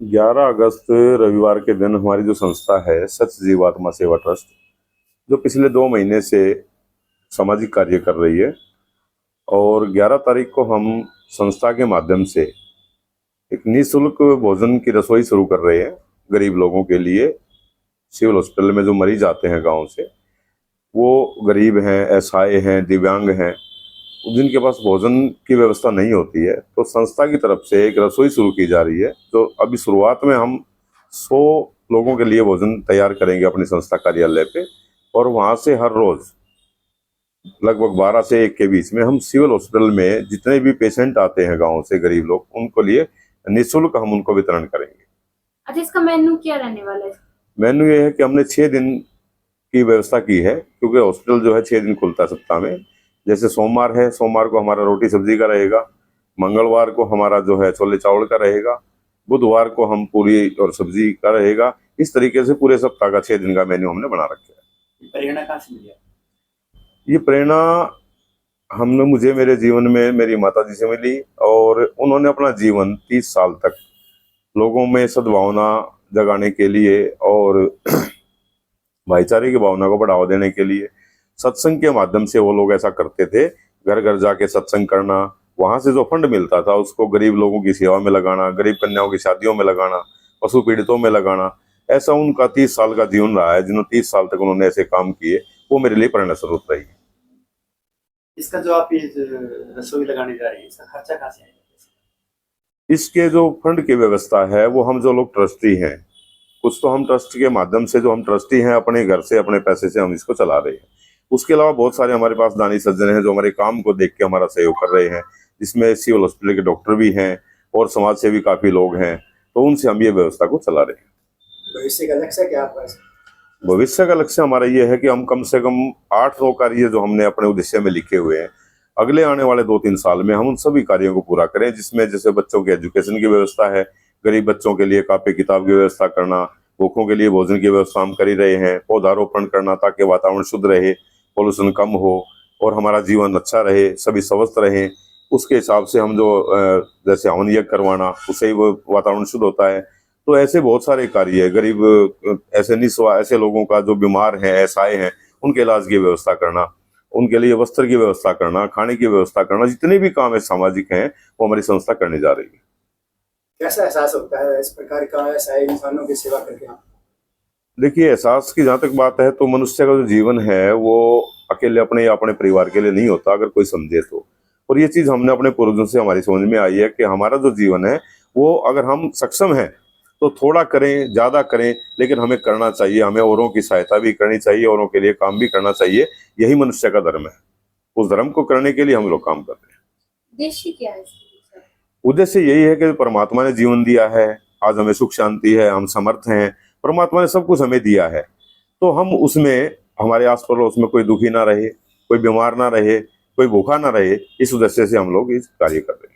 11 अगस्त रविवार के दिन हमारी जो संस्था है सच जीवात्मा सेवा ट्रस्ट, जो पिछले 2 महीने से सामाजिक कार्य कर रही है, और 11 तारीख को हम संस्था के माध्यम से एक निःशुल्क भोजन की रसोई शुरू कर रहे हैं गरीब लोगों के लिए। सिविल हॉस्पिटल में जो मरीज आते हैं गांव से, वो गरीब हैं, असहाय हैं, दिव्यांग हैं, जिनके पास भोजन की व्यवस्था नहीं होती है, तो संस्था की तरफ से एक रसोई शुरू की जा रही है। तो अभी शुरुआत में हम 100 लोगों के लिए भोजन तैयार करेंगे अपनी संस्था कार्यालय पे, और वहां से हर रोज लगभग 12 से 1 के बीच में हम सिविल हॉस्पिटल में जितने भी पेशेंट आते हैं गाँव से, गरीब लोग, उनको लिए निःशुल्क हम उनको वितरण करेंगे। अच्छा, इसका मेन्यू क्या रहने वाला है? मेन्यू ये है कि हमने 6 दिन की व्यवस्था की है, क्योंकि हॉस्पिटल जो है 6 दिन खुलता है सप्ताह में। जैसे सोमवार है, सोमवार को हमारा रोटी सब्जी का रहेगा, मंगलवार को हमारा जो है छोले चावल का रहेगा, बुधवार को हम पूरी और सब्जी का रहेगा। इस तरीके से पूरे सप्ताह का 6 दिन का मेन्यू हमने बना रखा है। प्रेरणा कहाँ से मिली? ये प्रेरणा मुझे मेरे जीवन में मेरी माता जी से मिली, और उन्होंने अपना जीवन 30 साल तक लोगों में सद्भावना जगाने के लिए और भाईचारे की भावना को बढ़ावा देने के लिए सत्संग के माध्यम से वो लोग ऐसा करते थे। घर घर जाके सत्संग करना, वहां से जो फंड मिलता था उसको गरीब लोगों की सेवा में लगाना, गरीब कन्याओं की शादियों में लगाना, पशु पीड़ितों में लगाना। ऐसा उनका 30 साल का जीवन रहा है। जिन्होंने 30 साल तक उन्होंने ऐसे काम किए, वो मेरे लिए प्रेरणा स्रोत रही। इसका जो आप ये रसोई लगाने जा रही है, इसका खर्चा कहाँ से आएगा? इसके जो फंड की व्यवस्था है, वो हम जो लोग ट्रस्टी हैं, कुछ तो हम ट्रस्ट के माध्यम से, जो हम ट्रस्टी हैं, अपने घर से अपने पैसे से हम इसको चला रहे हैं। उसके अलावा बहुत सारे हमारे पास दानी सज्जन हैं जो हमारे काम को देख के हमारा सहयोग कर रहे हैं, जिसमें सिविल हॉस्पिटल के डॉक्टर भी हैं और समाज से भी काफी लोग हैं। तो उनसे हम ये व्यवस्था को चला रहे हैं। भविष्य का लक्ष्य क्या आपका? भविष्य का लक्ष्य हमारा ये है कि हम कम से कम 8-9 कार्य जो हमने अपने उद्देश्य में लिखे हुए हैं, अगले आने वाले 2-3 साल में हम उन सभी कार्यों को पूरा करें। जिसमें जैसे बच्चों के एजुकेशन की व्यवस्था है, गरीब बच्चों के लिए कापी किताब की व्यवस्था करना, भूखों के लिए भोजन की व्यवस्था हम कर ही रहे हैं, पौधारोपण करना ताकि वातावरण शुद्ध रहे, पोल्यूशन कम हो और हमारा जीवन अच्छा रहे, सभी स्वस्थ रहें। उसके हिसाब से हम जो जैसे हवन यज्ञ करवाना, उससे ही वो वातावरण शुद्ध होता है। तो ऐसे बहुत सारे कार्य है। गरीब ऐसे लोगों का जो बीमार हैं, असहाय हैं, उनके इलाज की व्यवस्था करना, उनके लिए वस्त्र की व्यवस्था करना, खाने की व्यवस्था करना, जितने भी काम है सामाजिक हैं, वो हमारी संस्था करने जा रही है। कैसा एहसास होता है इस प्रकार का असहाय इंसानों की सेवा करके? देखिए, एहसास की जहाँ तक बात है, तो मनुष्य का जो जीवन है वो अकेले अपने या अपने परिवार के लिए नहीं होता, अगर कोई समझे तो। और ये चीज हमने अपने पूर्वजों से हमारी समझ में आई है कि हमारा जो जीवन है वो, अगर हम सक्षम हैं तो थोड़ा करें, ज्यादा करें, लेकिन हमें करना चाहिए। हमें औरों की सहायता भी करनी चाहिए, औरों के लिए काम भी करना चाहिए। यही मनुष्य का धर्म है। उस धर्म को करने के लिए हम लोग काम कर रहे हैं। उद्देश्य क्या है इसका? उद्देश्य यही है कि परमात्मा ने जीवन दिया है, आज हमें सुख शांति है, हम समर्थ हैं, परमात्मा ने सब कुछ हमें दिया है, तो हम उसमें, हमारे आस पड़ोस में कोई दुखी ना रहे, कोई बीमार ना रहे, कोई भूखा ना रहे। इस उद्देश्य से हम लोग इस कार्य कर रहे हैं।